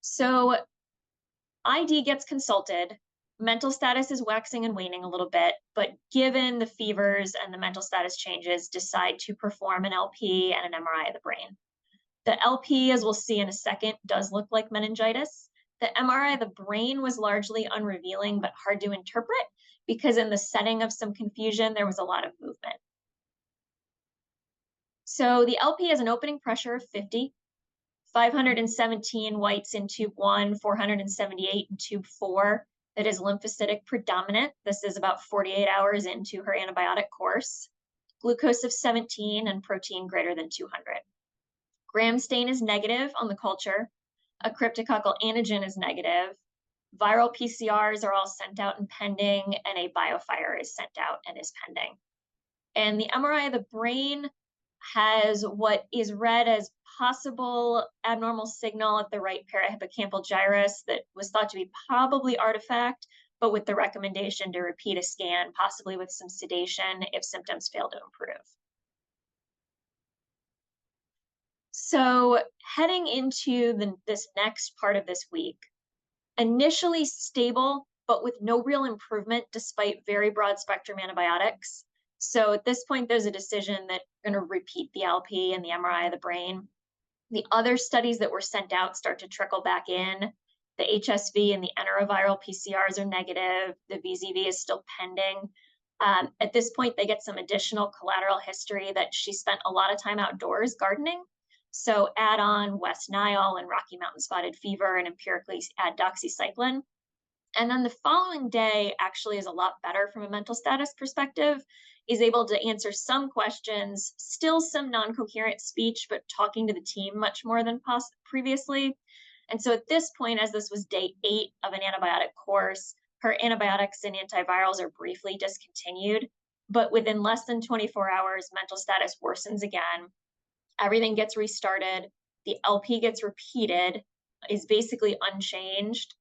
So ID gets consulted. Mental status is waxing and waning a little bit, but given the fevers and the mental status changes, decide to perform an LP and an MRI of the brain. The LP, as we'll see in a second, does look like meningitis. The MRI of the brain was largely unrevealing, but hard to interpret because in the setting of some confusion, there was a lot of movement. So the LP has an opening pressure of 50, 517 whites in tube 1, 478 in tube 4. That is lymphocytic predominant. This is about 48 hours into her antibiotic course. Glucose of 17 and protein greater than 200. Gram stain is negative on the culture. A cryptococcal antigen is negative. Viral PCRs are all sent out and pending, and a biofire is sent out and is pending. And the MRI of the brain has what is read as possible abnormal signal at the right parahippocampal gyrus that was thought to be probably artifact, but with the recommendation to repeat a scan, possibly with some sedation if symptoms fail to improve. So heading into this next part of this week, initially stable, but with no real improvement despite very broad spectrum antibiotics. So at this point, there's a decision that we're going to repeat the LP and the MRI of the brain. The other studies that were sent out start to trickle back in. The HSV and the enteroviral PCRs are negative. The VZV is still pending. At this point, they get some additional collateral history that she spent a lot of time outdoors gardening. So add on West Nile and Rocky Mountain spotted fever and empirically add doxycycline. And then the following day actually is a lot better from a mental status perspective, is able to answer some questions, still some non-coherent speech, but talking to the team much more than previously. And so at this point, as this was day 8 of an antibiotic course, her antibiotics and antivirals are briefly discontinued, but within less than 24 hours, mental status worsens again. Everything gets restarted. The LP gets repeated, is basically unchanged.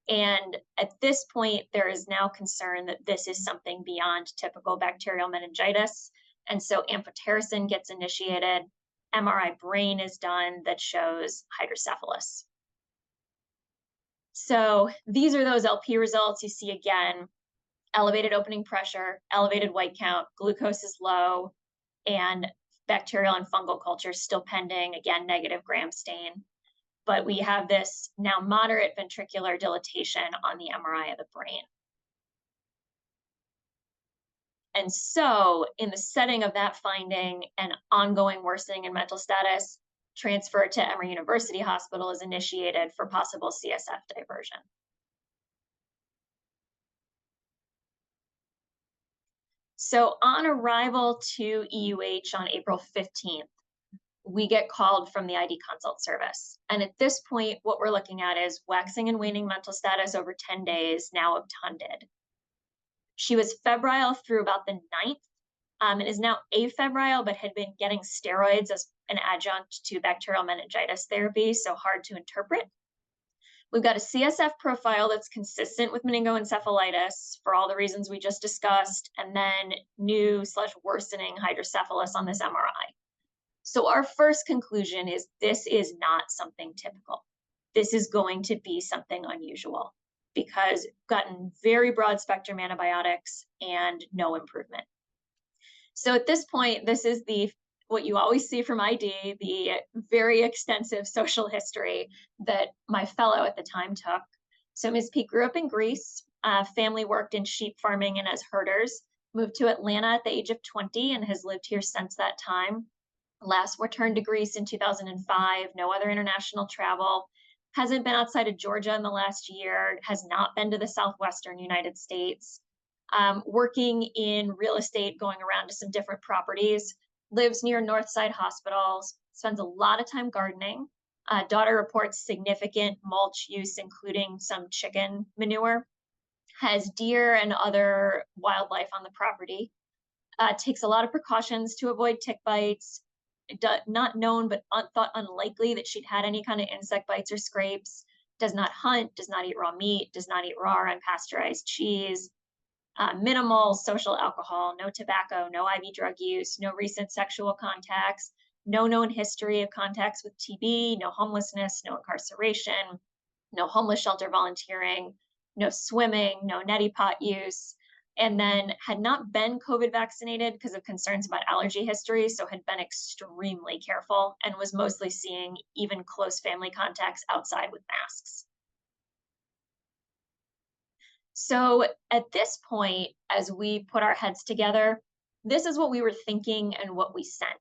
And at this point, there is now concern that this is something beyond typical bacterial meningitis. And so amphotericin gets initiated. MRI brain is done that shows hydrocephalus. So these are those LP results. You see again, elevated opening pressure, elevated white count, glucose is low, and bacterial and fungal cultures still pending, again, negative gram stain. But we have this now moderate ventricular dilatation on the MRI of the brain. And so in the setting of that finding and ongoing worsening in mental status, transfer to Emory University Hospital is initiated for possible CSF diversion. So on arrival to EUH on April 15th, we get called from the ID consult service. And at this point, what we're looking at is waxing and waning mental status over 10 days, now obtunded. She was febrile through about the 9th and is now afebrile, but had been getting steroids as an adjunct to bacterial meningitis therapy, so hard to interpret. We've got a CSF profile that's consistent with meningoencephalitis for all the reasons we just discussed, and then new/worsening hydrocephalus on this MRI. So our first conclusion is this is not something typical. This is going to be something unusual because we've gotten very broad spectrum antibiotics and no improvement. So at this point, this is what you always see from ID, the very extensive social history that my fellow at the time took. So Ms. P grew up in Greece, family worked in sheep farming and as herders, moved to Atlanta at the age of 20 and has lived here since that time. Last returned to Greece in 2005, no other international travel, hasn't been outside of Georgia in the last year, has not been to the Southwestern United States, working in real estate, going around to some different properties, lives near Northside Hospitals, spends a lot of time gardening. Daughter reports significant mulch use, including some chicken manure, has deer and other wildlife on the property, takes a lot of precautions to avoid tick bites, not known but thought unlikely that she'd had any kind of insect bites or scrapes, does not hunt, does not eat raw meat, does not eat raw or unpasteurized cheese, minimal social alcohol, no tobacco, no IV drug use, no recent sexual contacts, no known history of contacts with TB, no homelessness, no incarceration, no homeless shelter volunteering, no swimming, no neti pot use, and then had not been COVID vaccinated because of concerns about allergy history, so had been extremely careful and was mostly seeing even close family contacts outside with masks. So at this point, as we put our heads together, this is what we were thinking and what we sent.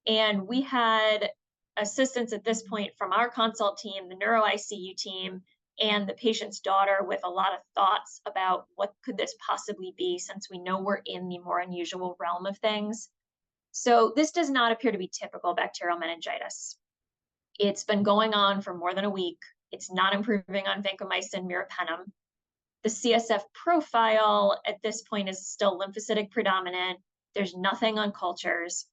And we had assistance at this point from our consult team, the neuro ICU team, and the patient's daughter with a lot of thoughts about what could this possibly be, since we know we're in the more unusual realm of things. So this does not appear to be typical bacterial meningitis. It's been going on for more than a week. It's not improving on vancomycin meropenem. The CSF profile at this point is still lymphocytic predominant. There's nothing on cultures.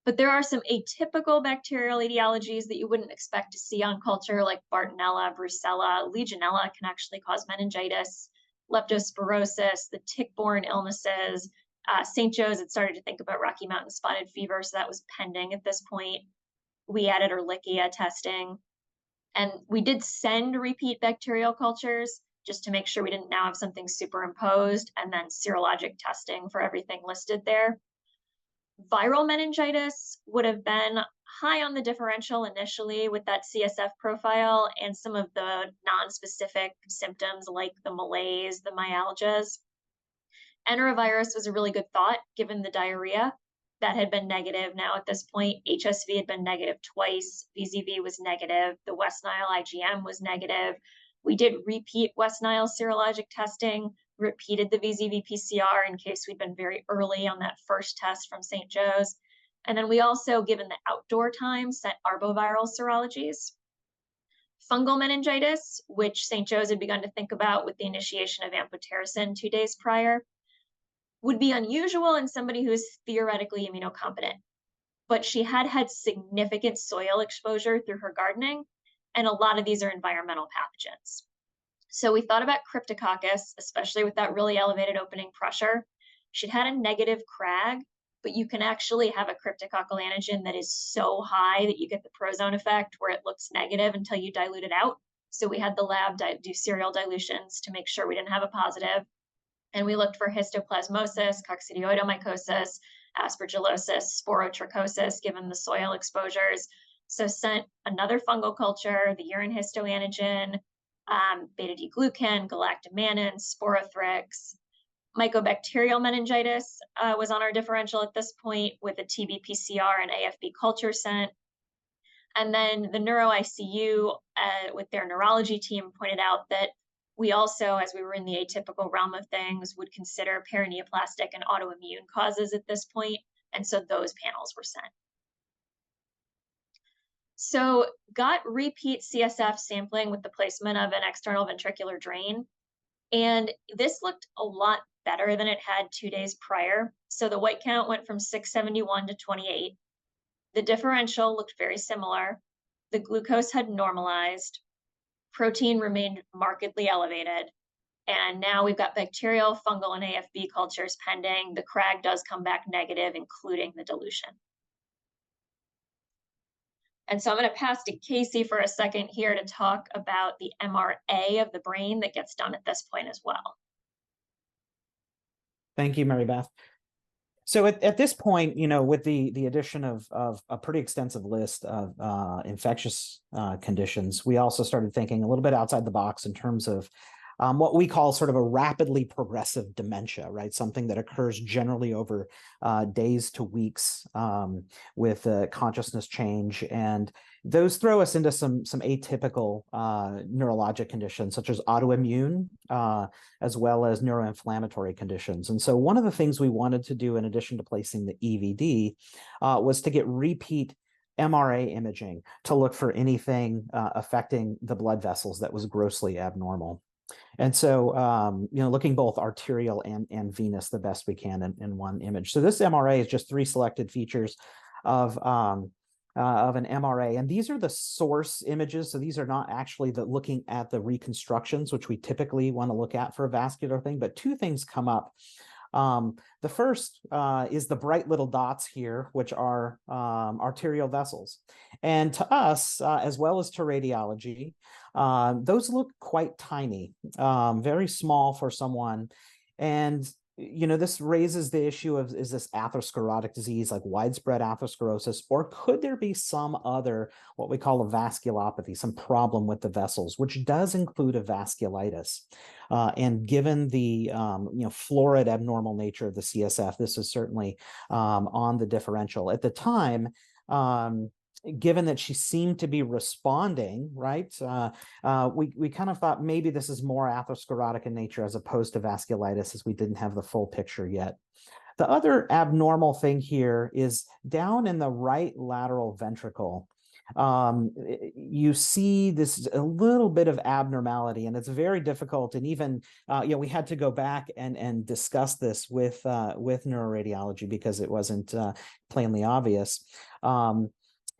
But there are some atypical bacterial etiologies that you wouldn't expect to see on culture, like Bartonella, Brucella. Legionella can actually cause meningitis, leptospirosis, the tick-borne illnesses. St. Joe's had started to think about Rocky Mountain spotted fever, so that was pending at this point. We added Ehrlichia testing. And we did send repeat bacterial cultures just to make sure we didn't now have something superimposed, and then serologic testing for everything listed there. Viral meningitis would have been high on the differential initially with that CSF profile and some of the non-specific symptoms like the malaise, the myalgias. Enterovirus was a really good thought given the diarrhea that had been negative. Now at this point, HSV had been negative twice, VZV was negative, the West Nile IgM was negative. We did repeat West Nile serologic testing, repeated the VZV PCR in case we'd been very early on that first test from St. Joe's. And then we also, given the outdoor time, sent arboviral serologies. Fungal meningitis, which St. Joe's had begun to think about with the initiation of amphotericin 2 days prior, would be unusual in somebody who is theoretically immunocompetent. But she had had significant soil exposure through her gardening, and a lot of these are environmental pathogens. So we thought about Cryptococcus, especially with that really elevated opening pressure. She'd had a negative CRAG, but you can actually have a cryptococcal antigen that is so high that you get the prozone effect where it looks negative until you dilute it out. So we had the lab do serial dilutions to make sure we didn't have a positive. And we looked for histoplasmosis, coccidioidomycosis, aspergillosis, sporotrichosis, given the soil exposures. So sent another fungal culture, the urine histoantigen, beta-D-glucan, galactomannan, sporothrix. Mycobacterial meningitis was on our differential at this point with a TB PCR and AFB culture sent. And then the neuro ICU with their neurology team pointed out that we also, as we were in the atypical realm of things, would consider paraneoplastic and autoimmune causes at this point. And so those panels were sent. So got repeat CSF sampling with the placement of an external ventricular drain. And this looked a lot better than it had 2 days prior. So the white count went from 671 to 28. The differential looked very similar. The glucose had normalized. Protein remained markedly elevated. And now we've got bacterial, fungal, and AFB cultures pending. The CRAG does come back negative, including the dilution. And so I'm going to pass to Casey for a second here to talk about the MRA of the brain that gets done at this point as well. Thank you, Marybeth. So at this point, with the addition of a pretty extensive list of infectious conditions, we also started thinking a little bit outside the box in terms of what we call sort of a rapidly progressive dementia, right? Something that occurs generally over days to weeks with consciousness change. And those throw us into some atypical neurologic conditions, such as autoimmune, as well as neuroinflammatory conditions. And so one of the things we wanted to do, in addition to placing the EVD, was to get repeat MRA imaging to look for anything affecting the blood vessels that was grossly abnormal. And so, looking both arterial and venous the best we can in one image. So this MRA is just 3 selected features of an MRA. And these are the source images. So these are not actually looking at the reconstructions, which we typically want to look at for a vascular thing. But 2 things come up The first is the bright little dots here, which are arterial vessels. And to us, as well as to radiology, those look quite tiny, very small for someone. And this raises the issue of, is this atherosclerotic disease, like widespread atherosclerosis, or could there be some other, what we call a vasculopathy, some problem with the vessels, which does include a vasculitis. And given the florid abnormal nature of the CSF, this is certainly on the differential. At the time, given that she seemed to be responding, right, we kind of thought maybe this is more atherosclerotic in nature as opposed to vasculitis, as we didn't have the full picture yet. The other abnormal thing here is down in the right lateral ventricle. You see this a little bit of abnormality, and it's very difficult. And even we had to go back and discuss this with neuroradiology because it wasn't plainly obvious.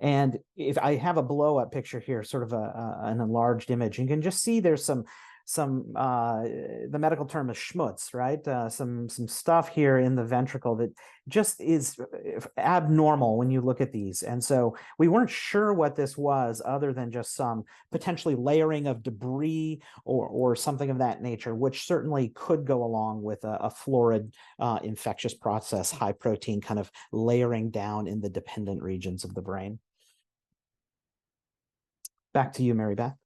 And if I have a blow-up picture here, sort of an enlarged image, you can just see there's some the medical term is schmutz, right? Some stuff here in the ventricle that just is abnormal when you look at these. And so we weren't sure what this was, other than just some potentially layering of debris or something of that nature, which certainly could go along with a florid infectious process, high protein kind of layering down in the dependent regions of the brain. Back to you, Marybeth.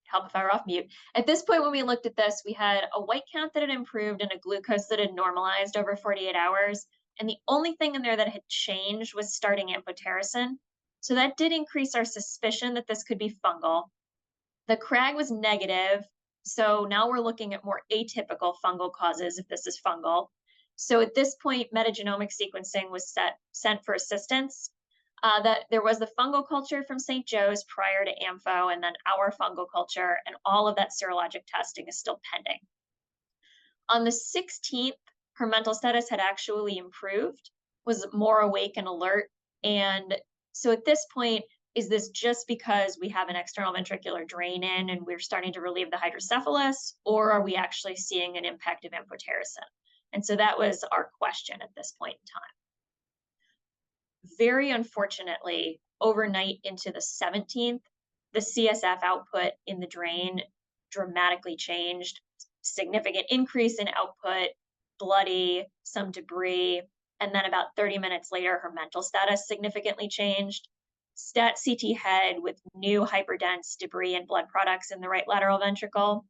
Help if I were off mute. At this point, when we looked at this, we had a white count that had improved and a glucose that had normalized over 48 hours. And the only thing in there that had changed was starting amphotericin. So that did increase our suspicion that this could be fungal. The CRAG was negative. So now we're looking at more atypical fungal causes if this is fungal. So at this point, metagenomic sequencing was sent for assistance. That there was the fungal culture from St. Joe's prior to AMPHO, and then our fungal culture, and all of that serologic testing is still pending. On the 16th, her mental status had actually improved, was more awake and alert. And so at this point, is this just because we have an external ventricular drain in and we're starting to relieve the hydrocephalus, or are we actually seeing an impact of amphotericin? And so that was our question at this point in time. Very unfortunately, overnight into the 17th, the CSF output in the drain dramatically changed. Significant increase in output, bloody, some debris, and then about 30 minutes later, her mental status significantly changed. Stat CT head with new hyperdense debris and blood products in the right lateral ventricle.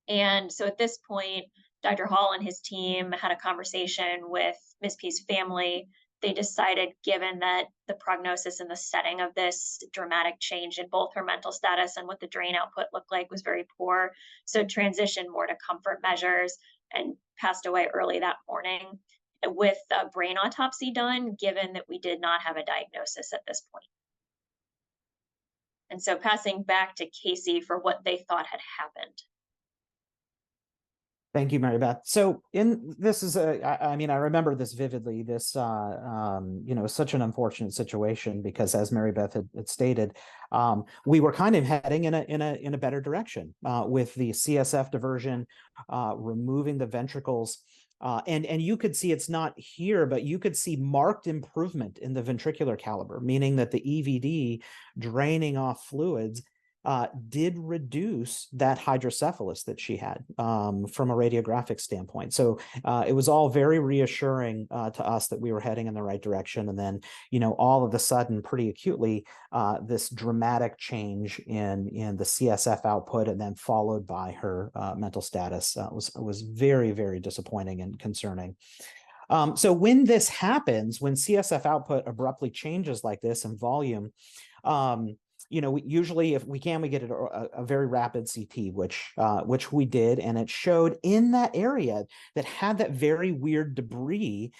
And so at this point, Dr. Hall and his team had a conversation with Ms. P's family. They decided, given that the prognosis and the setting of this dramatic change in both her mental status and what the drain output looked like was very poor, so transitioned more to comfort measures and passed away early that morning with a brain autopsy done, given that we did not have a diagnosis at this point. And so passing back to Casey for what they thought had happened. Thank you, Marybeth. So this is I mean, I remember this vividly. This, such an unfortunate situation because, as Marybeth had stated, we were kind of heading in a better direction with the CSF diversion, removing the ventricles. And you could see, it's not here, but you could see marked improvement in the ventricular caliber, meaning that the EVD draining off fluids did reduce that hydrocephalus that she had from a radiographic standpoint. So it was all very reassuring to us that we were heading in the right direction. And then, all of a sudden, pretty acutely, this dramatic change in the CSF output, and then followed by her mental status was very, very disappointing and concerning. So when this happens, when CSF output abruptly changes like this in volume, usually, if we can, we get a very rapid CT, which we did, and it showed in that area that had that very weird debris.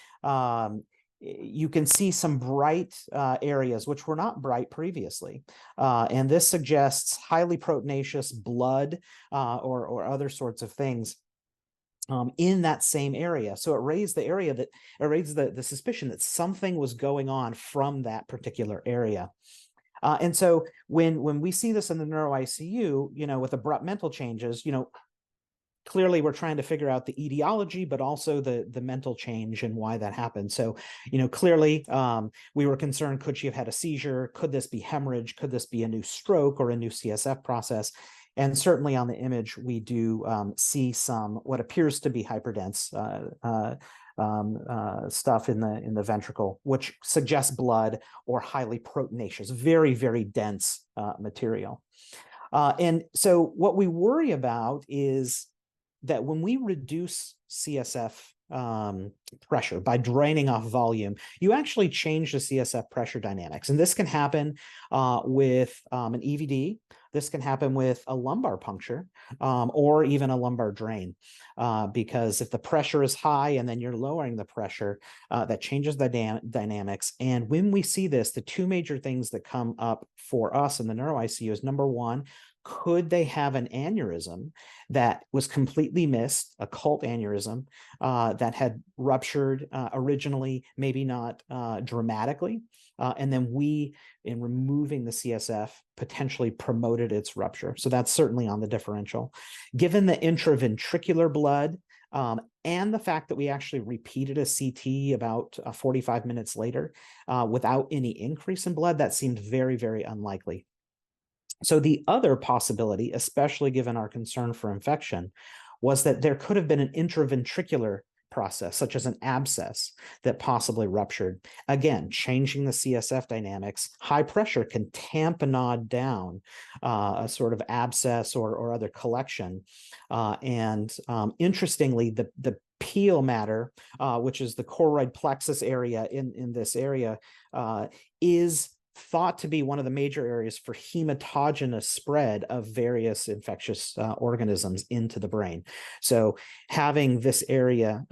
You can see some bright areas which were not bright previously, and this suggests highly proteinaceous blood or other sorts of things in that same area. So it raised the suspicion that something was going on from that particular area. And so when we see this in the neuro ICU, with abrupt mental changes, clearly we're trying to figure out the etiology, but also the mental change and why that happened. So, clearly we were concerned, could she have had a seizure? Could this be hemorrhage? Could this be a new stroke or a new CSF process? And certainly on the image, we do see some what appears to be hyperdense stuff in the ventricle, which suggests blood or highly proteinaceous, very, very dense material. And so what we worry about is that when we reduce CSF pressure by draining off volume, you actually change the CSF pressure dynamics. And this can happen with an EVD. This can happen with a lumbar puncture or even a lumbar drain, because if the pressure is high and then you're lowering the pressure, that changes the dynamics. And when we see this, the two major things that come up for us in the neuro ICU is, number one, could they have an aneurysm that was completely missed, a occult aneurysm that had ruptured originally, maybe not dramatically, and then we, in removing the CSF, potentially promoted its rupture. So that's certainly on the differential. Given the intraventricular blood and the fact that we actually repeated a CT about 45 minutes later without any increase in blood, that seemed very, very unlikely. So the other possibility, especially given our concern for infection, was that there could have been an intraventricular process, such as an abscess, that possibly ruptured. Again, changing the CSF dynamics. High pressure can tamponade down a sort of abscess or other collection. Interestingly, the peel matter, which is the choroid plexus area in this area, is thought to be one of the major areas for hematogenous spread of various infectious organisms into the brain. So having this area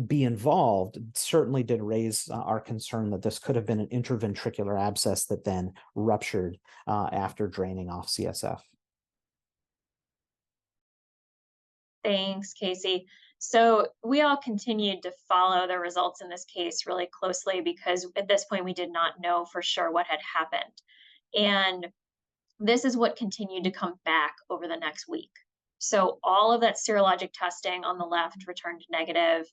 be involved certainly did raise our concern that this could have been an intraventricular abscess that then ruptured after draining off CSF. Thanks, Casey. So we all continued to follow the results in this case really closely because at this point we did not know for sure what had happened. And this is what continued to come back over the next week. So all of that serologic testing on the left returned negative,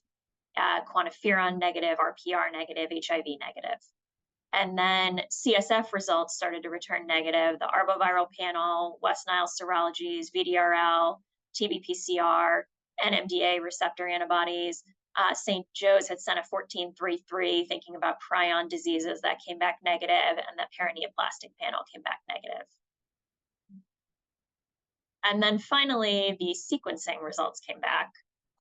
quantiferon negative, RPR negative, HIV negative. And then CSF results started to return negative. The arboviral panel, West Nile serologies, VDRL, TB-PCR, NMDA receptor antibodies. St. Joe's had sent a 1433 thinking about prion diseases that came back negative, and that paraneoplastic panel came back negative. And then finally, the sequencing results came back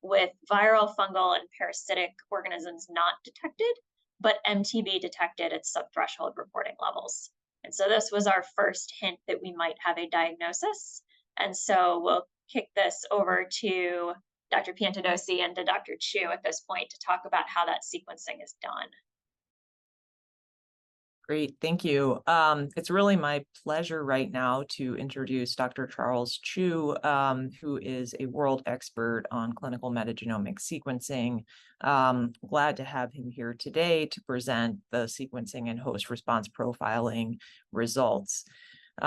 with viral, fungal, and parasitic organisms not detected, but MTB detected at subthreshold reporting levels. And so this was our first hint that we might have a diagnosis. And so we'll kick this over to Dr. Piantadosi and to Dr. Chu at this point to talk about how that sequencing is done. Great, thank you. It's really my pleasure right now to introduce Dr. Charles Chu, who is a world expert on clinical metagenomic sequencing. Glad to have him here today to present the sequencing and host response profiling results.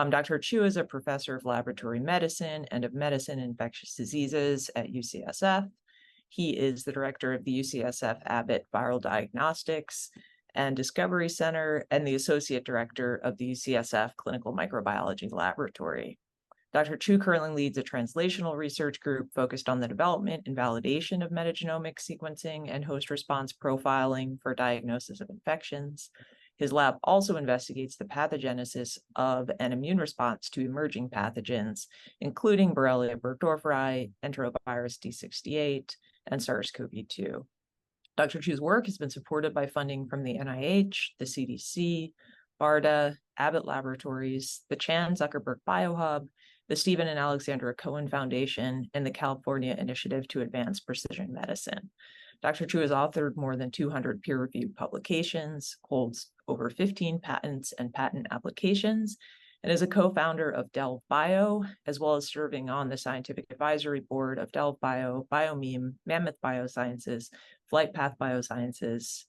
Dr. Chu is a professor of laboratory medicine and of medicine and infectious diseases at UCSF. He is the director of the UCSF Abbott Viral Diagnostics and Discovery Center and the associate director of the UCSF Clinical Microbiology Laboratory. Dr. Chu currently leads a translational research group focused on the development and validation of metagenomic sequencing and host response profiling for diagnosis of infections. His lab also investigates the pathogenesis of an immune response to emerging pathogens, including Borrelia burgdorferi, enterovirus D68, and SARS-CoV-2. Dr. Chu's work has been supported by funding from the NIH, the CDC, BARDA, Abbott Laboratories, the Chan Zuckerberg BioHub, the Stephen and Alexandra Cohen Foundation, and the California Initiative to Advance Precision Medicine. Dr. Chu has authored more than 200 peer-reviewed publications, holds over 15 patents and patent applications, and is a co-founder of Delve Bio, as well as serving on the scientific advisory board of Delve Bio, BioMeme, Mammoth Biosciences, Flightpath Biosciences,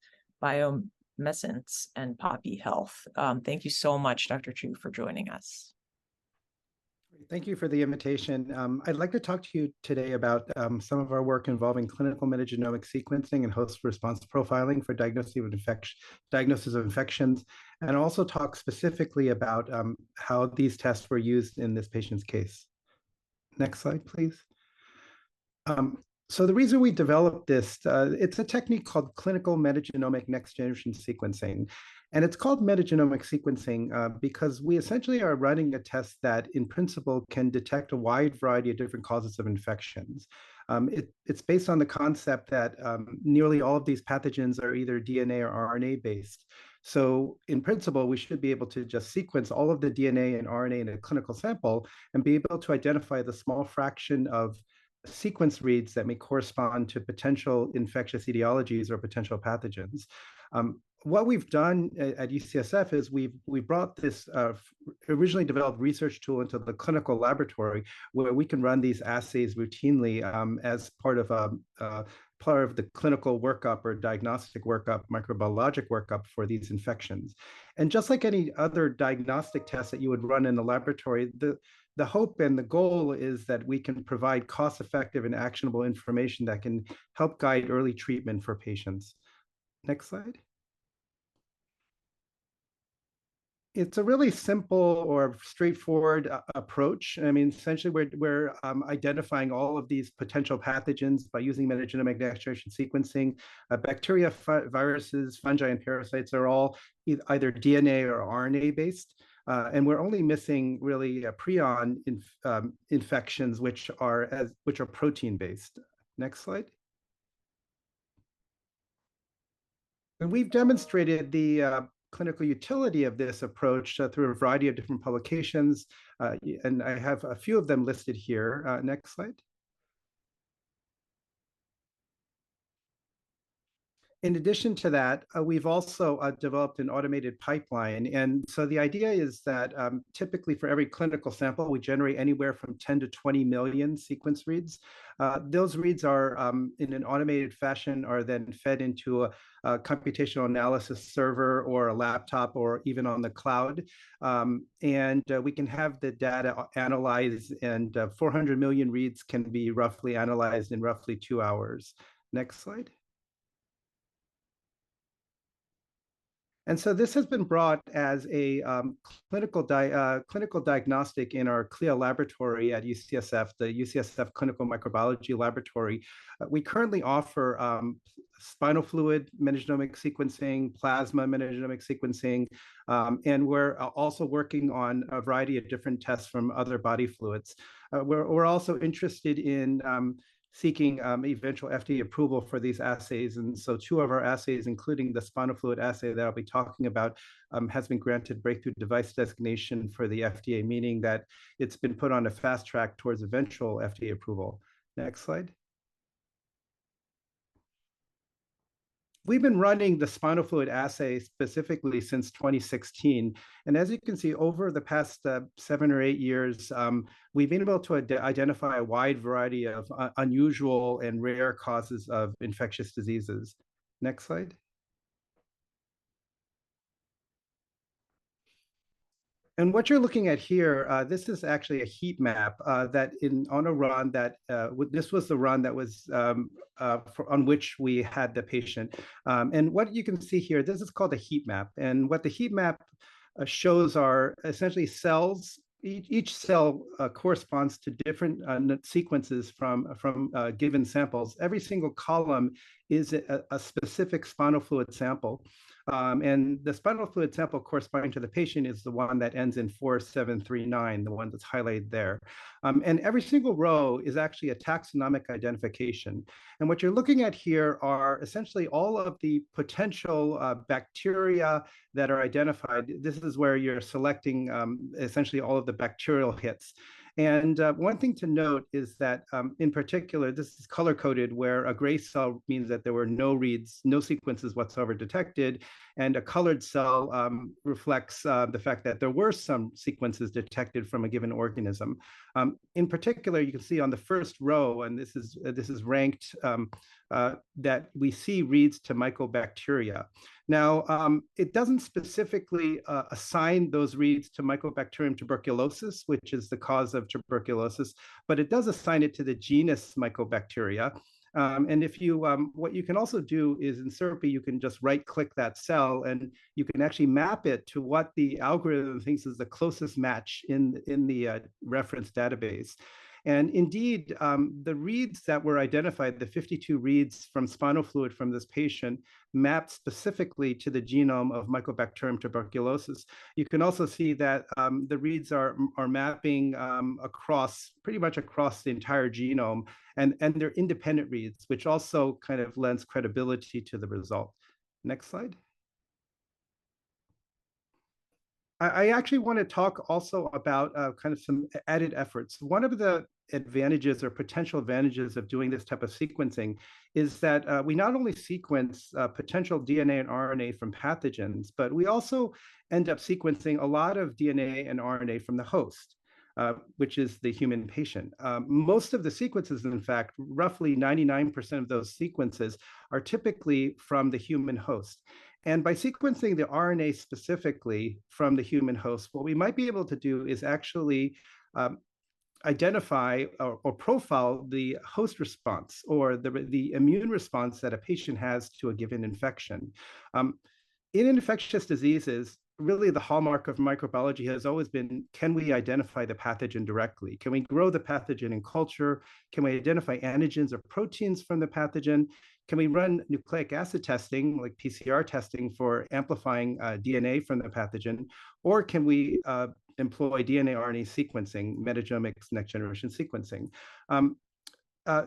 mescence and poppy health. Thank you so much, Dr. Chu, for joining us. Thank you for the invitation. I'd like to talk to you today about some of our work involving clinical metagenomic sequencing and host response profiling for diagnosis of infections, and also talk specifically about how these tests were used in this patient's case. Next slide, please. So the reason we developed this, it's a technique called clinical metagenomic next generation sequencing. And it's called metagenomic sequencing because we essentially are running a test that in principle can detect a wide variety of different causes of infections. It's based on the concept that nearly all of these pathogens are either DNA or RNA based. So in principle, we should be able to just sequence all of the DNA and RNA in a clinical sample and be able to identify the small fraction of sequence reads that may correspond to potential infectious etiologies or potential pathogens. What we've done at UCSF is we brought this originally developed research tool into the clinical laboratory where we can run these assays routinely as part of the clinical workup or diagnostic workup, microbiologic workup for these infections. And just like any other diagnostic test that you would run in the laboratory, the hope and the goal is that we can provide cost-effective and actionable information that can help guide early treatment for patients. Next slide. It's a really simple or straightforward approach. I mean, essentially, we're identifying all of these potential pathogens by using metagenomic next-generation sequencing. Bacteria, viruses, fungi, and parasites are all either DNA or RNA based. And we're only missing really prion infections, which are protein based. Next slide. And we've demonstrated the clinical utility of this approach through a variety of different publications, and I have a few of them listed here. Next slide. In addition to that, we've also developed an automated pipeline. And so the idea is that typically for every clinical sample, we generate anywhere from 10 to 20 million sequence reads. Those reads are in an automated fashion are then fed into a computational analysis server or a laptop or even on the cloud. And we can have the data analyzed, and 400 million reads can be roughly analyzed in roughly 2 hours. Next slide. And so this has been brought as a clinical diagnostic in our CLIA laboratory at UCSF, the UCSF Clinical Microbiology Laboratory. We currently offer spinal fluid metagenomic sequencing, plasma metagenomic sequencing, and we're also working on a variety of different tests from other body fluids. We're also interested in seeking eventual FDA approval for these assays. And so 2 of our assays, including the spinal fluid assay that I'll be talking about, has been granted breakthrough device designation for the FDA, meaning that it's been put on a fast track towards eventual FDA approval. Next slide. We've been running the spinal fluid assay specifically since 2016. And as you can see, over the past 7 or 8 years, we've been able to identify a wide variety of unusual and rare causes of infectious diseases. Next slide. And what you're looking at here, this is actually a heat map that on a run that this was the run that was on which we had the patient. And what you can see here, this is called a heat map. And what the heat map shows are essentially cells. Each cell corresponds to different sequences from given samples. Every single column is a specific spinal fluid sample. And the spinal fluid sample corresponding to the patient is the one that ends in 4739, the one that's highlighted there. And every single row is actually a taxonomic identification. And what you're looking at here are essentially all of the potential bacteria that are identified. This is where you're selecting essentially all of the bacterial hits. And one thing to note is that in particular, this is color coded, where a gray cell means that there were no reads, no sequences whatsoever detected. And a colored cell reflects the fact that there were some sequences detected from a given organism. In particular, you can see on the first row, and this is ranked, that we see reads to mycobacteria. Now, it doesn't specifically assign those reads to Mycobacterium tuberculosis, which is the cause of tuberculosis, but it does assign it to the genus Mycobacteria. And if you, what you can also do is in SERPI, you can just right-click that cell, and you can actually map it to what the algorithm thinks is the closest match in the reference database. And indeed, the reads that were identified, the 52 reads from spinal fluid from this patient, mapped specifically to the genome of Mycobacterium tuberculosis. You can also see that the reads are mapping pretty much across the entire genome, and they're independent reads, which also kind of lends credibility to the result. Next slide. I actually want to talk also about kind of some added efforts. One of the advantages or potential advantages of doing this type of sequencing is that we not only sequence potential DNA and RNA from pathogens, but we also end up sequencing a lot of DNA and RNA from the host, which is the human patient. Most of the sequences, in fact, roughly 99% of those sequences are typically from the human host. And by sequencing the RNA specifically from the human host, what we might be able to do is actually identify or profile the host response or the immune response that a patient has to a given infection. In infectious diseases, really the hallmark of microbiology has always been, can we identify the pathogen directly? Can we grow the pathogen in culture? Can we identify antigens or proteins from the pathogen? Can we run nucleic acid testing, like PCR testing, for amplifying DNA from the pathogen? Or can we employ DNA RNA sequencing, metagenomics, next generation sequencing?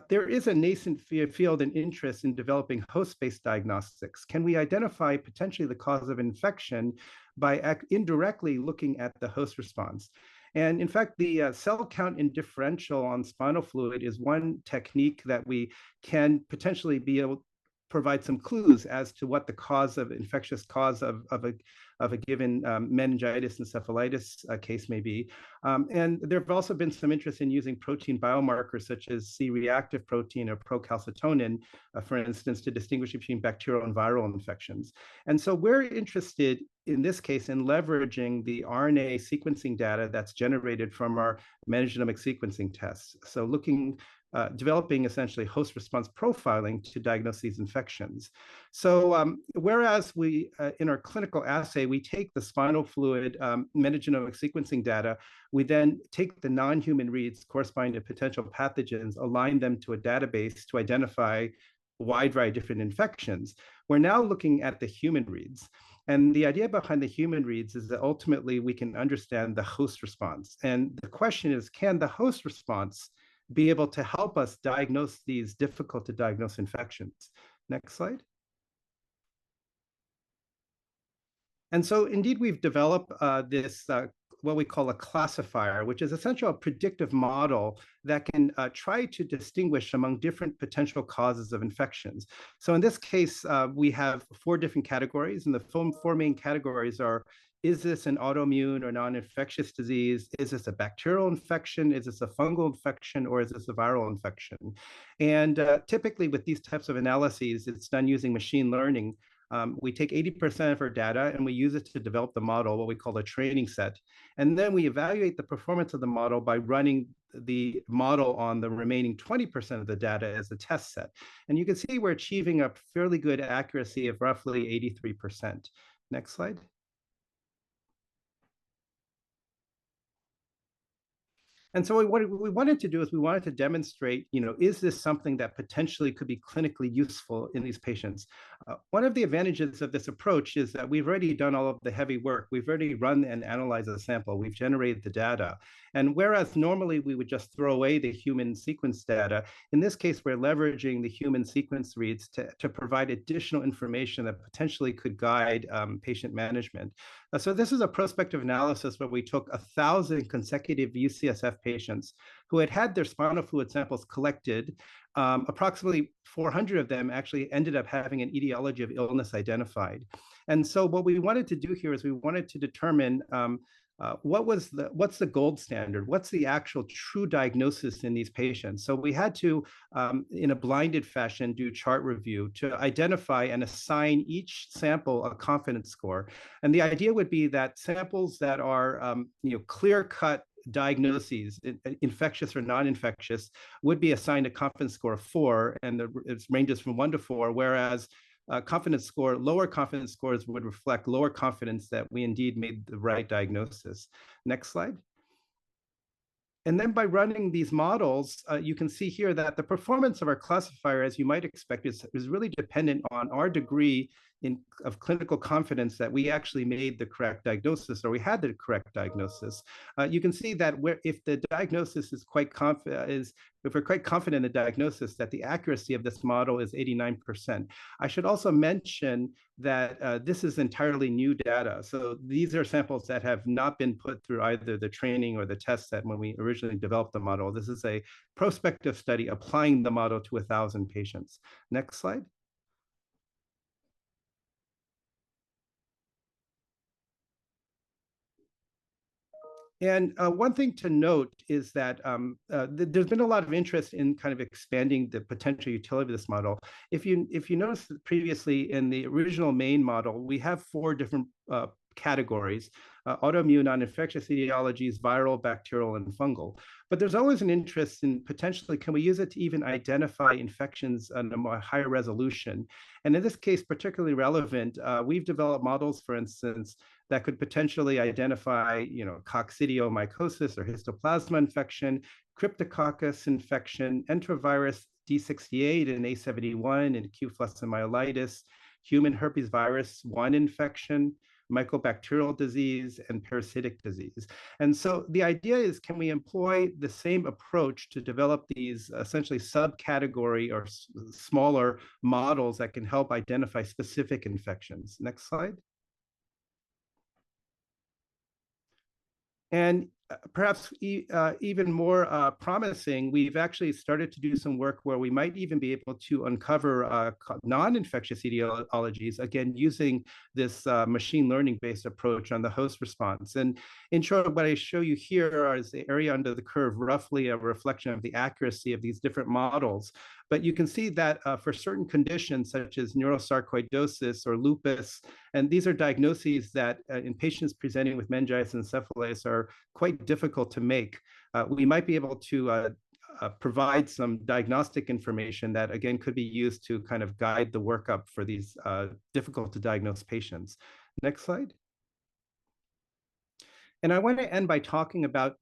There is a nascent field and interest in developing host-based diagnostics. Can we identify potentially the cause of infection by indirectly looking at the host response? And in fact, the cell count in differential on spinal fluid is one technique that we can potentially be able to provide some clues as to what the cause of infectious cause of a given meningitis encephalitis case may be. And there have also been some interest in using protein biomarkers such as C-reactive protein or procalcitonin, for instance, to distinguish between bacterial and viral infections. And so we're interested in this case in leveraging the RNA sequencing data that's generated from our metagenomic sequencing tests. So developing essentially host response profiling to diagnose these infections. So whereas we, in our clinical assay, we take the spinal fluid metagenomic sequencing data, we then take the non-human reads corresponding to potential pathogens, align them to a database to identify a wide variety of different infections. We're now looking at the human reads. And the idea behind the human reads is that ultimately we can understand the host response. And the question is, can the host response be able to help us diagnose these difficult to diagnose infections? Next slide. And so indeed, we've developed this what we call a classifier, which is essentially a predictive model that can try to distinguish among different potential causes of infections. So in this case, we have 4 different categories, and the 4 main categories are: is this an autoimmune or non-infectious disease? Is this a bacterial infection? Is this a fungal infection? Or is this a viral infection? And typically with these types of analyses, it's done using machine learning. We take 80% of our data and we use it to develop the model, what we call a training set. And then we evaluate the performance of the model by running the model on the remaining 20% of the data as a test set. And you can see we're achieving a fairly good accuracy of roughly 83%. Next slide. And so what we wanted to do is we wanted to demonstrate, is this something that potentially could be clinically useful in these patients? One of the advantages of this approach is that we've already done all of the heavy work. We've already run and analyzed the sample. We've generated the data. And whereas normally we would just throw away the human sequence data, in this case, we're leveraging the human sequence reads to provide additional information that potentially could guide patient management. So this is a prospective analysis where we took 1,000 consecutive UCSF patients who had had their spinal fluid samples collected. Approximately 400 of them actually ended up having an etiology of illness identified. And so what we wanted to do here is we wanted to determine what's the gold standard? What's the actual true diagnosis in these patients? So we had to, in a blinded fashion, do chart review to identify and assign each sample a confidence score. And the idea would be that samples that are, clear-cut diagnoses, infectious or non-infectious, would be assigned a confidence score of 4, and it ranges from 1 to 4, whereas lower confidence scores would reflect lower confidence that we indeed made the right diagnosis. Next slide. And then by running these models, you can see here that the performance of our classifier, as you might expect, is really dependent on our degree of clinical confidence that we actually made the correct diagnosis, or we had the correct diagnosis. You can see that if the diagnosis is if we're quite confident in the diagnosis, that the accuracy of this model is 89%. I should also mention that this is entirely new data. So these are samples that have not been put through either the training or the test set when we originally developed the model. This is a prospective study applying the model to 1,000 patients. Next slide. And one thing to note is that there's been a lot of interest in kind of expanding the potential utility of this model. If you notice previously in the original main model, we have 4 different categories: autoimmune, non-infectious etiologies, viral, bacterial, and fungal. But there's always an interest in potentially, can we use it to even identify infections on a more higher resolution? And in this case, particularly relevant, we've developed models, for instance, that could potentially identify, coccidiomycosis or histoplasma infection, cryptococcus infection, enterovirus D68 and A71 and acute flaccid myelitis, human herpes virus 1 infection, mycobacterial disease, and parasitic disease. And so the idea is, can we employ the same approach to develop these essentially subcategory or smaller models that can help identify specific infections? Next slide. And perhaps even more promising, we've actually started to do some work where we might even be able to uncover non-infectious etiologies, again, using this machine learning-based approach on the host response. And in short, what I show you here is the area under the curve, roughly a reflection of the accuracy of these different models. But you can see that for certain conditions such as neurosarcoidosis or lupus, and these are diagnoses that in patients presenting with meningitis encephalitis are quite difficult to make. We might be able to provide some diagnostic information that, again, could be used to kind of guide the workup for these difficult to diagnose patients. Next slide. And I want to end by talking about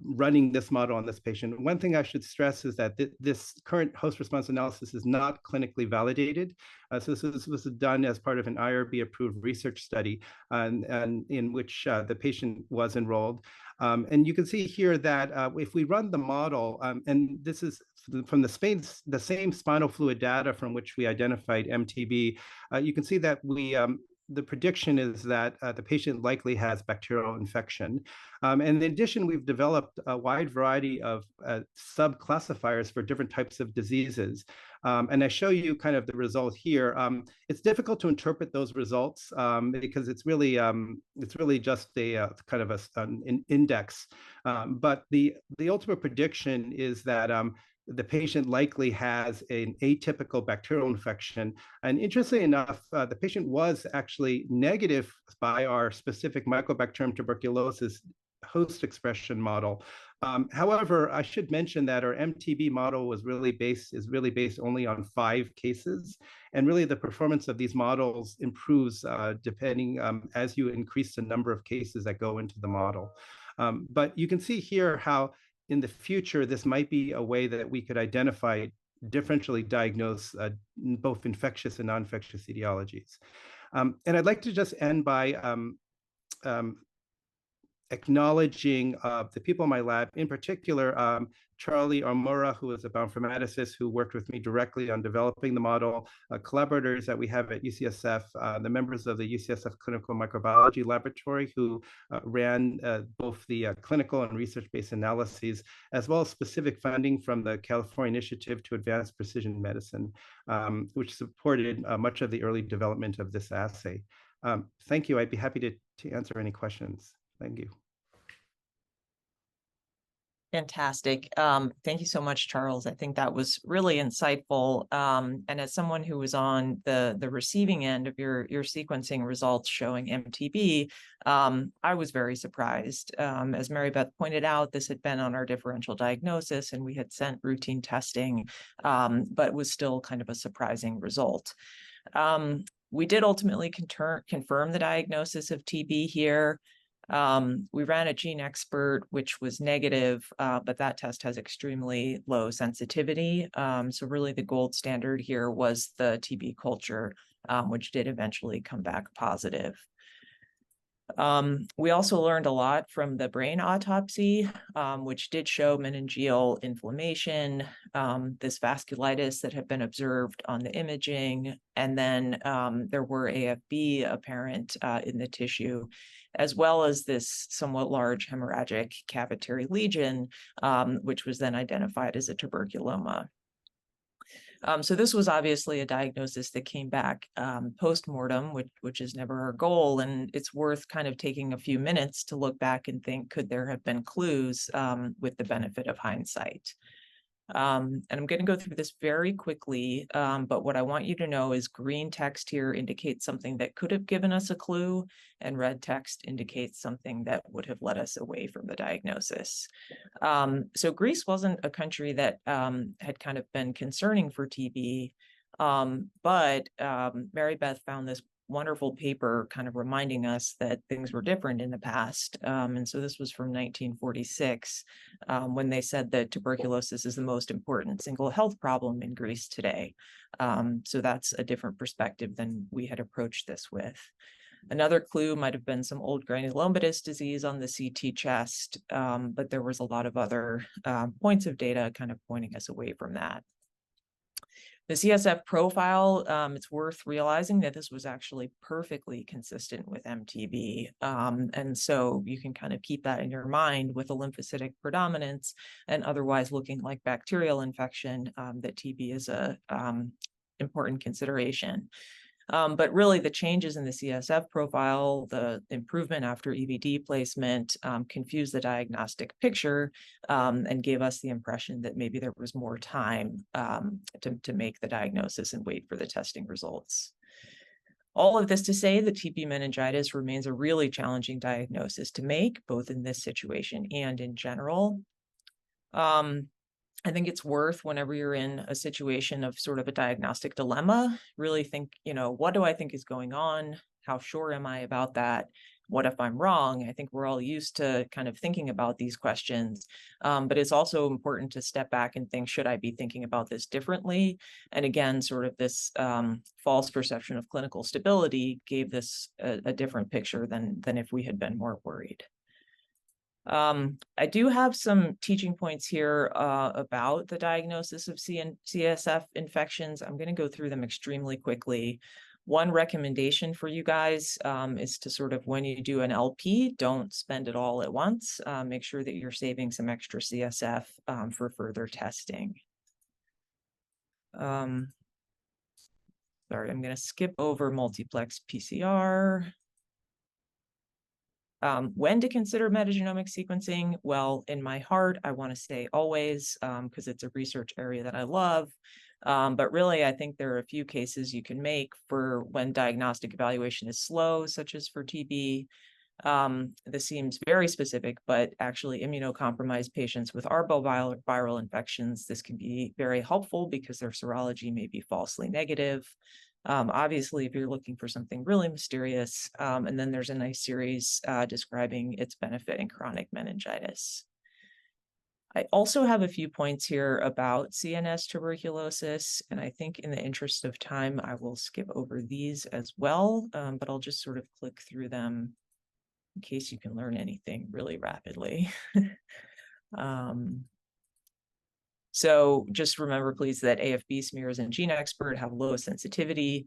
running this model on this patient. One thing I should stress is that this current host response analysis is not clinically validated. So this was done as part of an IRB approved research study and in which the patient was enrolled. And you can see here that if we run the model, and this is from the same spinal fluid data from which we identified MTB, you can see that the prediction is that the patient likely has bacterial infection. And in addition, we've developed a wide variety of sub-classifiers for different types of diseases. And I show you kind of the result here. It's difficult to interpret those results because it's really just a kind of an index. But the ultimate prediction is that the patient likely has an atypical bacterial infection. And interestingly enough, the patient was actually negative by our specific Mycobacterium tuberculosis host expression model. However, I should mention that our MTB model is really based only on 5 cases. And really the performance of these models improves depending as you increase the number of cases that go into the model. But you can see here how in the future, this might be a way that we could differentially diagnose both infectious and non-infectious etiologies. And I'd like to just end by acknowledging the people in my lab, in particular, Charlie Armora, who is a bioinformaticist who worked with me directly on developing the model, collaborators that we have at UCSF, the members of the UCSF Clinical Microbiology Laboratory who ran both the clinical and research-based analyses, as well as specific funding from the California Initiative to Advance Precision Medicine, which supported much of the early development of this assay. Thank you. I'd be happy to to answer any questions. Thank you. Fantastic. Thank you so much, Charles. I think that was really insightful. And as someone who was on the receiving end of your sequencing results showing MTB, I was very surprised. As Marybeth pointed out, this had been on our differential diagnosis and we had sent routine testing, but was still kind of a surprising result. We did ultimately confirm the diagnosis of TB here. We ran a gene expert, which was negative, but that test has extremely low sensitivity. So really the gold standard here was the TB culture, which did eventually come back positive. We also learned a lot from the brain autopsy, which did show meningeal inflammation, this vasculitis that had been observed on the imaging, and then there were AFB apparent in the tissue, as well as this somewhat large hemorrhagic cavitary lesion, which was then identified as a tuberculoma. So this was obviously a diagnosis that came back post-mortem, which is never our goal. And it's worth kind of taking a few minutes to look back and think, could there have been clues with the benefit of hindsight? And I'm going to go through this very quickly, but what I want you to know is green text here indicates something that could have given us a clue, and red text indicates something that would have led us away from the diagnosis. So Greece wasn't a country that had kind of been concerning for TB, but Marybeth found this wonderful paper kind of reminding us that things were different in the past. And so this was from 1946, when they said that tuberculosis is the most important single health problem in Greece today. So that's a different perspective than we had approached this with. Another clue might have been some old granulomatous disease on the CT chest, but there was a lot of other points of data kind of pointing us away from that. The CSF profile, it's worth realizing that this was actually perfectly consistent with MTB. And so you can kind of keep that in your mind with a lymphocytic predominance and otherwise looking like bacterial infection, that TB is a important consideration. But really the changes in the CSF profile, the improvement after EVD placement, confused the diagnostic picture and gave us the impression that maybe there was more time to make the diagnosis and wait for the testing results. All of this to say that TB meningitis remains a really challenging diagnosis to make, both in this situation and in general. I think it's worth, whenever you're in a situation of sort of a diagnostic dilemma, really think, what do I think is going on? How sure am I about that? What if I'm wrong? I think we're all used to kind of thinking about these questions, but it's also important to step back and think, should I be thinking about this differently? And again, sort of this false perception of clinical stability gave this a different picture than if we had been more worried. I do have some teaching points here about the diagnosis of CSF infections. I'm going to go through them extremely quickly. One recommendation for you guys is to sort of, when you do an LP, don't spend it all at once. Make sure that you're saving some extra CSF for further testing. Sorry, I'm going to skip over multiplex PCR. When to consider metagenomic sequencing? Well, in my heart, I want to say always, because it's a research area that I love. But really, I think there are a few cases you can make for when diagnostic evaluation is slow, such as for TB. This seems very specific, but actually immunocompromised patients with arboviral infections, this can be very helpful because their serology may be falsely negative. Obviously, if you're looking for something really mysterious, and then there's a nice series describing its benefit in chronic meningitis. I also have a few points here about CNS tuberculosis, and I think in the interest of time, I will skip over these as well, but I'll just sort of click through them in case you can learn anything really rapidly. So just remember, please, that AFB smears and gene expert have low sensitivity.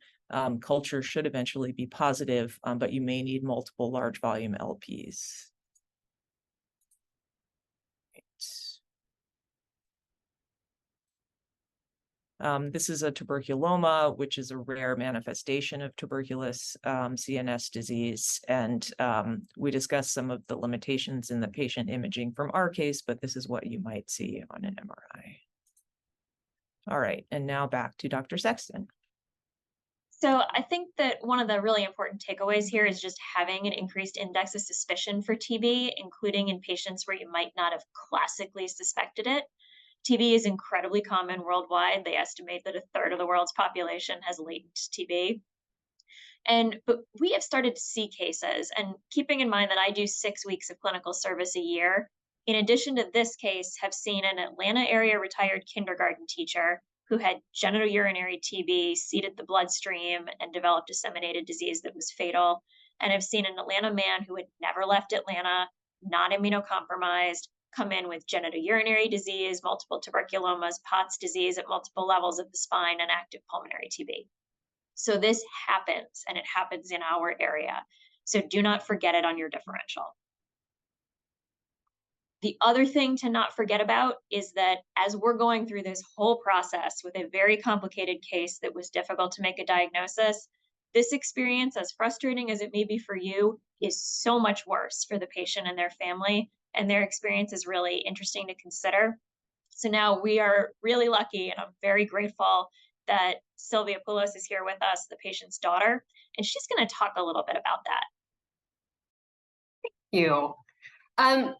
Culture should eventually be positive, but you may need multiple large volume LPs. This is a tuberculoma, which is a rare manifestation of tuberculous CNS disease. And we discussed some of the limitations in the patient imaging from our case, but this is what you might see on an MRI. All right, and now back to Dr. Sexton. So I think that one of the really important takeaways here is just having an increased index of suspicion for TB, including in patients where you might not have classically suspected it. TB is incredibly common worldwide. They estimate that a third of the world's population has latent TB. But we have started to see cases, and keeping in mind that I do 6 weeks of clinical service a year, in addition to this case, have seen an Atlanta area retired kindergarten teacher who had genitourinary TB, seeded the bloodstream, and developed disseminated disease that was fatal. And I've seen an Atlanta man who had never left Atlanta, not immunocompromised, come in with genitourinary disease, multiple tuberculomas, Pott's disease at multiple levels of the spine, and active pulmonary TB. So this happens, and it happens in our area. So do not forget it on your differential. The other thing to not forget about is that as we're going through this whole process with a very complicated case that was difficult to make a diagnosis, this experience, as frustrating as it may be for you, is so much worse for the patient and their family, and their experience is really interesting to consider. So now we are really lucky, and I'm very grateful that Sylvia Poulos is here with us, the patient's daughter, and she's going to talk a little bit about that. Thank you.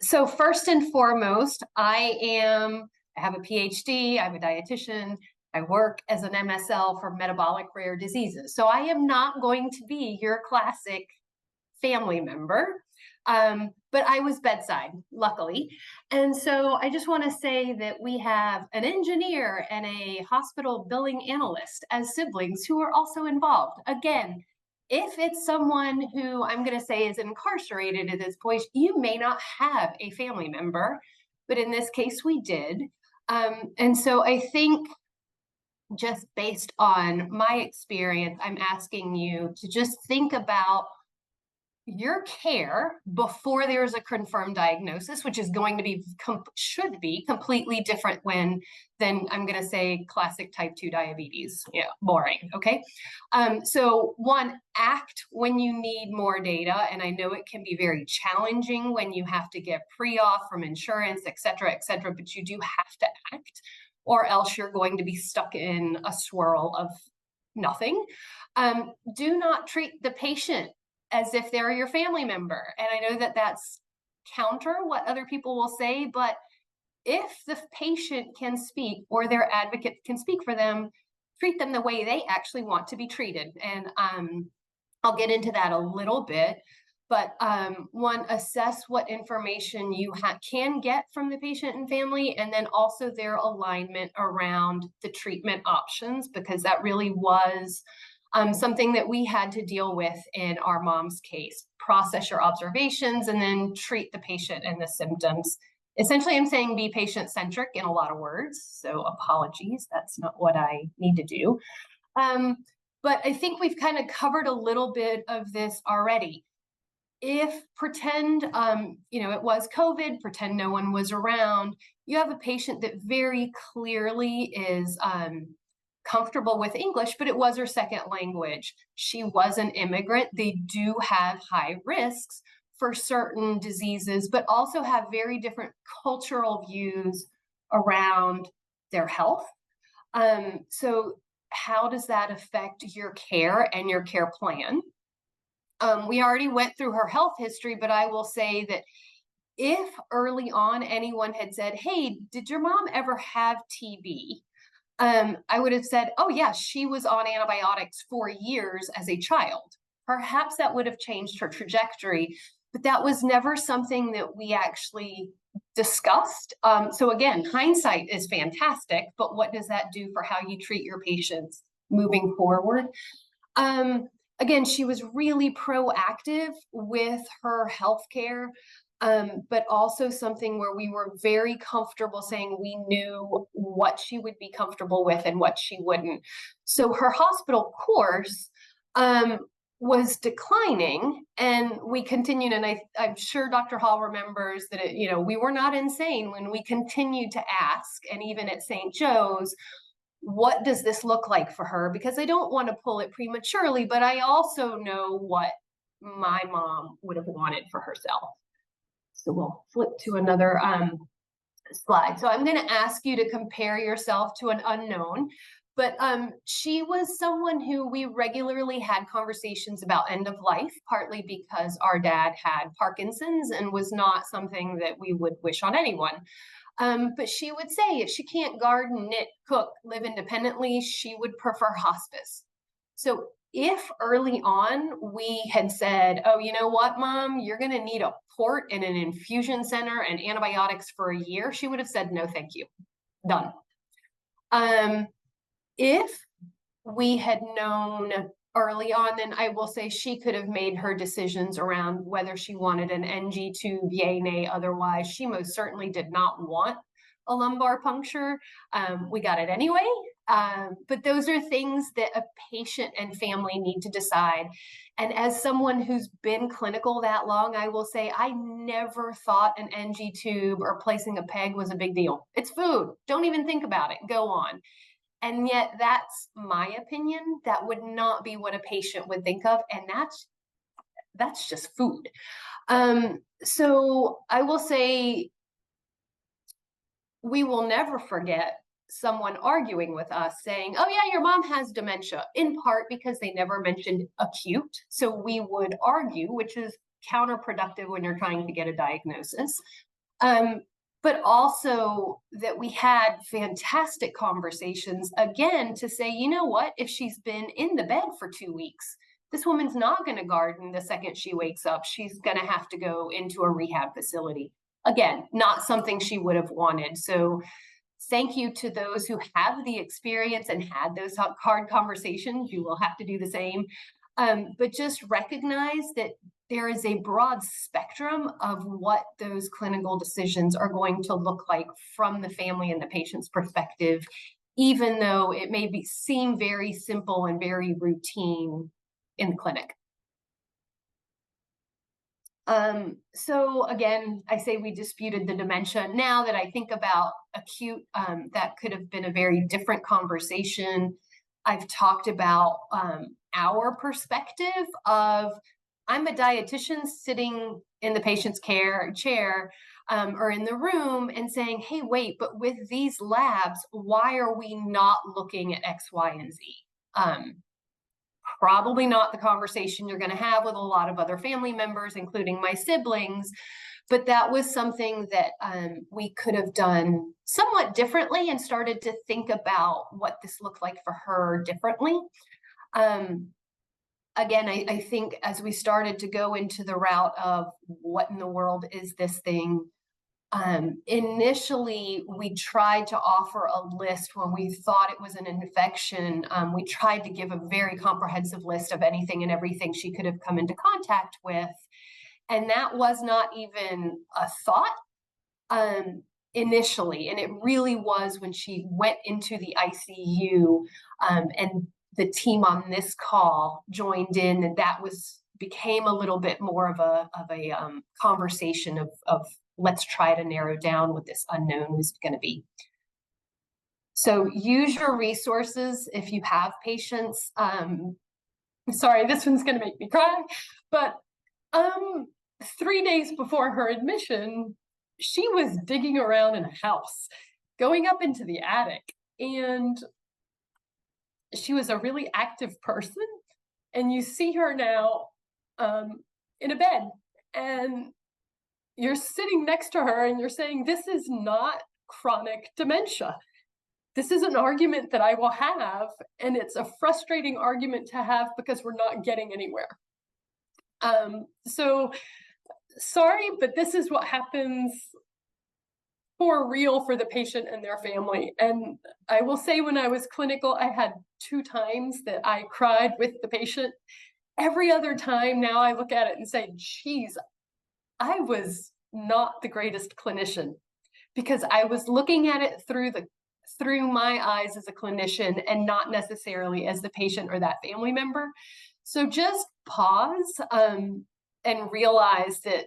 So first and foremost, I have a PhD, I'm a dietitian, I work as an MSL for metabolic rare diseases. So I am not going to be your classic family member, but I was bedside, luckily. And so I just want to say that we have an engineer and a hospital billing analyst as siblings who are also involved. Again, if it's someone who I'm going to say is incarcerated at this point, you may not have a family member, but in this case we did. And so I think just based on my experience, I'm asking you to just think about your care before there's a confirmed diagnosis, which is going to be, should be completely different than I'm going to say classic type 2 diabetes. Yeah, boring. Okay. So one, act when you need more data. And I know it can be very challenging when you have to get pre-auth from insurance, et cetera, but you do have to act, or else you're going to be stuck in a swirl of nothing. Do not treat the patient as if they're your family member. And I know that that's counter what other people will say, but if the patient can speak or their advocate can speak for them, treat them the way they actually want to be treated. And I'll get into that a little bit, but one, assess what information you can get from the patient and family, and then also their alignment around the treatment options, because that really was something that we had to deal with in our mom's case. Process your observations and then treat the patient and the symptoms. Essentially, I'm saying be patient-centric in a lot of words, so apologies, that's not what I need to do. But I think we've kind of covered a little bit of this already. If pretend, it was COVID, pretend no one was around, you have a patient that very clearly is comfortable with English, but it was her second language. She was an immigrant. They do have high risks for certain diseases, but also have very different cultural views around their health. So how does that affect your care and your care plan? We already went through her health history, but I will say that if early on anyone had said, hey, did your mom ever have TB? I would have said, oh yeah, she was on antibiotics for years as a child. Perhaps that would have changed her trajectory, but that was never something that we actually discussed. So again, hindsight is fantastic, but what does that do for how you treat your patients moving forward? Again, she was really proactive with her healthcare. But also something where we were very comfortable saying we knew what she would be comfortable with and what she wouldn't. So her hospital course was declining, and we continued, and I'm sure Dr. Hall remembers that we were not insane when we continued to ask, and even at St. Joe's, what does this look like for her? Because I don't want to pull it prematurely, but I also know what my mom would have wanted for herself. So we'll flip to another slide. So I'm going to ask you to compare yourself to an unknown, but she was someone who we regularly had conversations about end of life, partly because our dad had Parkinson's and was not something that we would wish on anyone. But she would say if she can't garden, knit, cook, live independently, she would prefer hospice. So if early on we had said, oh, you know what, Mom, you're going to need a port in an infusion center and antibiotics for a year, she would have said, no, thank you. Done. If we had known early on, then I will say she could have made her decisions around whether she wanted an NG tube, yay, nay, otherwise. She most certainly did not want a lumbar puncture. We got it anyway. But those are things that a patient and family need to decide. And as someone who's been clinical that long, I will say I never thought an NG tube or placing a peg was a big deal. It's food. Don't even think about it. Go on. And yet that's my opinion. That would not be what a patient would think of. And that's just food. So I will say we will never forget someone arguing with us saying, oh yeah, your mom has dementia, in part because they never mentioned acute. So we would argue, which is counterproductive when you're trying to get a diagnosis. But also that we had fantastic conversations, again, to say, you know what, if she's been in the bed for 2 weeks, this woman's not going to garden the second she wakes up. She's going to have to go into a rehab facility. Again, not something she would have wanted. So thank you to those who have the experience and had those hard conversations. You will have to do the same. But just recognize that there is a broad spectrum of what those clinical decisions are going to look like from the family and the patient's perspective, even though it may seem very simple and very routine in the clinic. So again, I say we disputed the dementia. Now that I think about acute, that could have been a very different conversation. I've talked about our perspective of, I'm a dietitian sitting in the patient's care chair or in the room and saying, hey, wait, but with these labs, why are we not looking at X, Y, and Z? Probably not the conversation you're going to have with a lot of other family members, including my siblings, but that was something that we could have done somewhat differently and started to think about what this looked like for her differently. Again, I think as we started to go into the route of what in the world is this thing, initially we tried to offer a list when we thought it was an infection. We tried to give a very comprehensive list of anything and everything she could have come into contact with. And that was not even a thought initially. And it really was when she went into the ICU and the team on this call joined in, and that became a little bit more of a conversation of let's try to narrow down what this unknown is going to be. So use your resources if you have patients. Sorry, this one's going to make me cry, but 3 days before her admission, she was digging around in a house, going up into the attic, and she was a really active person. And you see her now in a bed, and you're sitting next to her and you're saying, this is not chronic dementia. This is an argument that I will have, and it's a frustrating argument to have because we're not getting anywhere. So sorry, but this is what happens for real for the patient and their family. And I will say, when I was clinical, I had 2 times that I cried with the patient. Every other time now I look at it and say, geez, I was not the greatest clinician, because I was looking at it through my eyes as a clinician and not necessarily as the patient or that family member. So just pause and realize that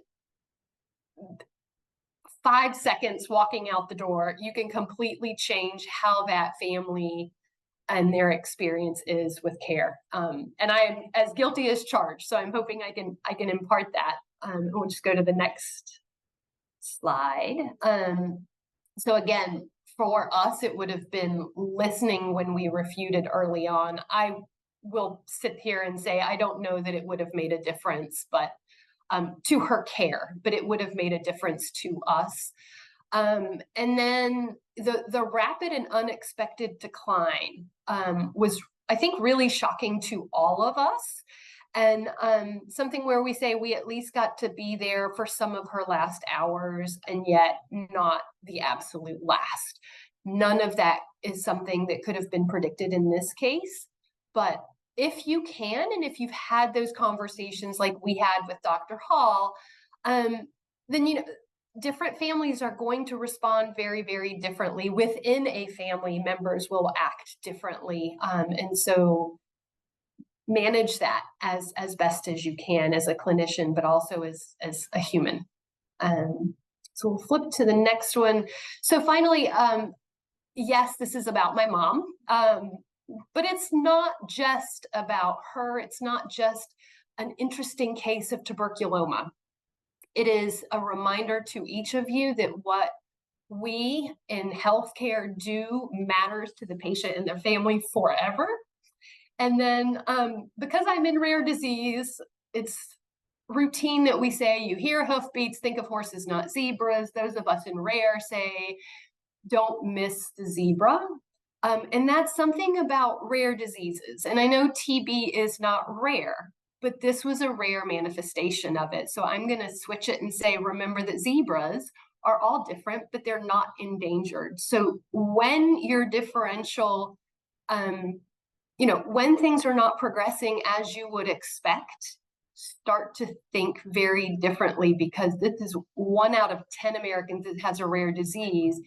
5 seconds walking out the door, you can completely change how that family and their experience is with care. And I am as guilty as charged, so I'm hoping I can impart that. We'll just go to the next slide. So again, for us, it would have been listening when we refuted early on. I will sit here and say, I don't know that it would have made a difference, but to her care, but it would have made a difference to us. And then the rapid and unexpected decline was, I think, really shocking to all of us. And something where we say we at least got to be there for some of her last hours, and yet not the absolute last. None of that is something that could have been predicted in this case. But if you can, and if you've had those conversations like we had with Dr. Hall, then, you know, different families are going to respond very, very differently. Within a family, members will act differently. And so manage that as best as you can as a clinician, but also as a human. So we'll flip to the next one. So finally, yes, this is about my mom, but it's not just about her. It's not just an interesting case of tuberculoma. It is a reminder to each of you that what we in healthcare do matters to the patient and their family forever. And then because I'm in rare disease, it's routine that we say, you hear hoofbeats, think of horses, not zebras. Those of us in rare say, don't miss the zebra. And that's something about rare diseases. And I know TB is not rare, but this was a rare manifestation of it. So I'm going to switch it and say, remember that zebras are all different, but they're not endangered. So when your differential, you know, when things are not progressing as you would expect, start to think very differently, because this is 1 out of 10 Americans that has a rare disease.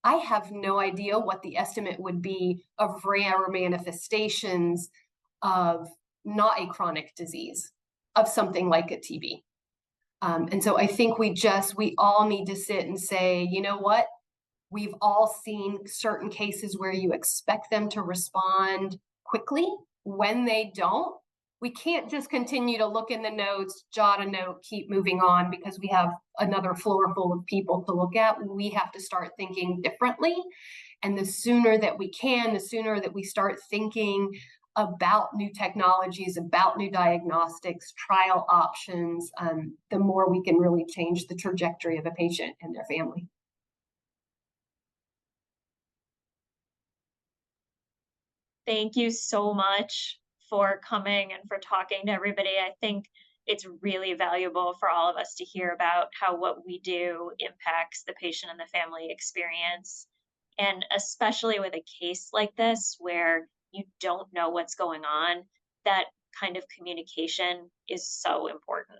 I have no idea what the estimate would be of rare manifestations of not a chronic disease, of something like a TB. And so I think we all need to sit and say, you know what? We've all seen certain cases where you expect them to respond quickly. When they don't, we can't just continue to look in the notes, jot a note, keep moving on because we have another floor full of people to look at. We have to start thinking differently. And the sooner that we can, the sooner that we start thinking about new technologies, about new diagnostics, trial options, the more we can really change the trajectory of a patient and their family. Thank you so much for coming and for talking to everybody. I think it's really valuable for all of us to hear about how what we do impacts the patient and the family experience. And especially with a case like this, where you don't know what's going on, that kind of communication is so important.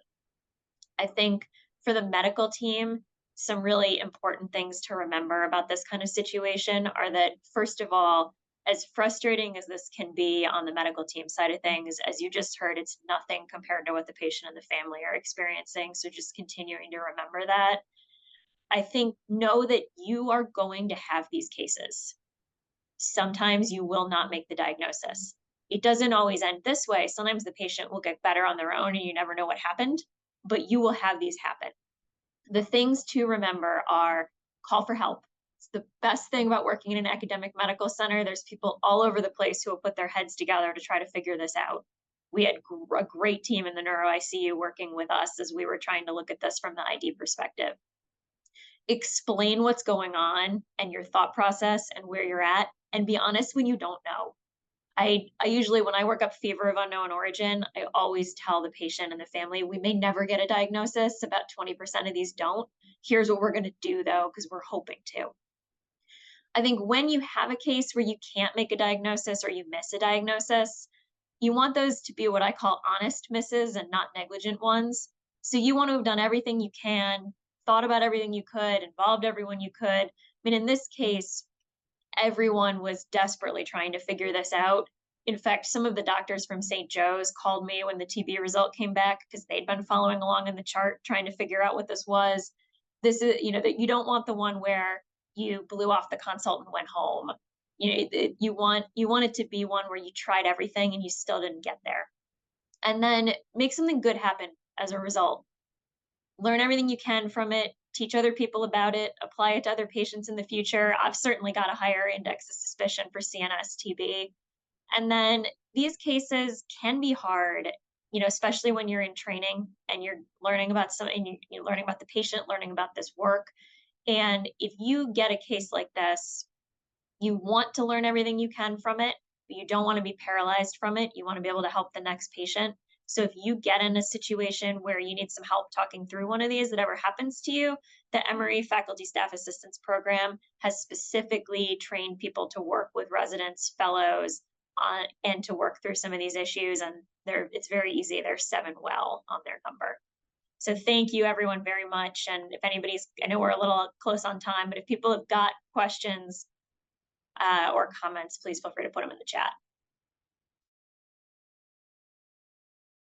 I think for the medical team, some really important things to remember about this kind of situation are that, first of all, as frustrating as this can be on the medical team side of things, as you just heard, it's nothing compared to what the patient and the family are experiencing. So just continuing to remember that. I think know that you are going to have these cases. Sometimes you will not make the diagnosis. It doesn't always end this way. Sometimes the patient will get better on their own and you never know what happened, but you will have these happen. The things to remember are call for help. It's the best thing about working in an academic medical center. There's people all over the place who will put their heads together to try to figure this out. We had a great team in the neuro ICU working with us as we were trying to look at this from the ID perspective. Explain what's going on and your thought process and where you're at, and be honest when you don't know. I usually, when I work up fever of unknown origin, I always tell the patient and the family, we may never get a diagnosis. About 20% of these don't. Here's what we're going to do, though, because we're hoping to. I think when you have a case where you can't make a diagnosis or you miss a diagnosis, you want those to be what I call honest misses and not negligent ones. So you want to have done everything you can, thought about everything you could, involved everyone you could. I mean, in this case, everyone was desperately trying to figure this out. In fact, some of the doctors from St. Joe's called me when the TB result came back because they'd been following along in the chart trying to figure out what this was. This is, you know, that you don't want the one where you blew off the consult and went home. you want it to be one where you tried everything and you still didn't get there. And then make something good happen as a result. Learn everything you can from it, teach other people about it, apply it to other patients in the future. I've certainly got a higher index of suspicion for CNS TB. And then these cases can be hard, especially when you're in training and you're learning about you're learning about the patient, learning about this work. And if you get a case like this, you want to learn everything you can from it, but you don't want to be paralyzed from it. You want to be able to help the next patient. So if you get in a situation where you need some help talking through one of these that ever happens to you, the Emory Faculty Staff Assistance Program has specifically trained people to work with residents, fellows, and to work through some of these issues. And it's very easy. They're 7 well on their number. So thank you everyone very much. And if anybody's, I know we're a little close on time, but if people have got questions or comments, please feel free to put them in the chat.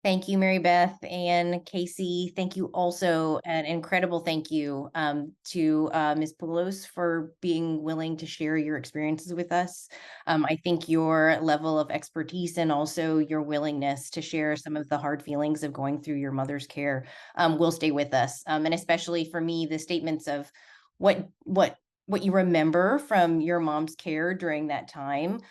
Thank you, Marybeth and Casey. Thank you also, an incredible thank you to Ms. Poulos for being willing to share your experiences with us. I think your level of expertise and also your willingness to share some of the hard feelings of going through your mother's care will stay with us. And especially for me, the statements of what you remember from your mom's care during that time,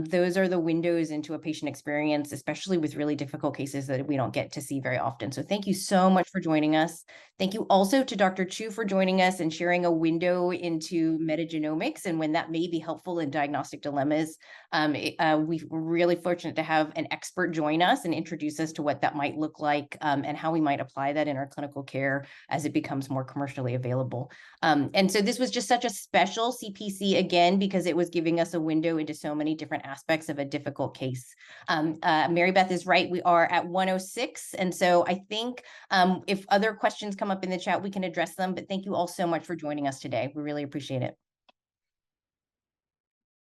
those are the windows into a patient experience, especially with really difficult cases that we don't get to see very often. So thank you so much for joining us. Thank you also to Dr. Chu for joining us and sharing a window into metagenomics and when that may be helpful in diagnostic dilemmas. We're really fortunate to have an expert join us and introduce us to what that might look like and how we might apply that in our clinical care as it becomes more commercially available. And so this was just such a special CPC again, because it was giving us a window into so many different aspects of a difficult case. Marybeth is right. We are at 1:06. And so I think if other questions come up in the chat, we can address them. But thank you all so much for joining us today. We really appreciate it.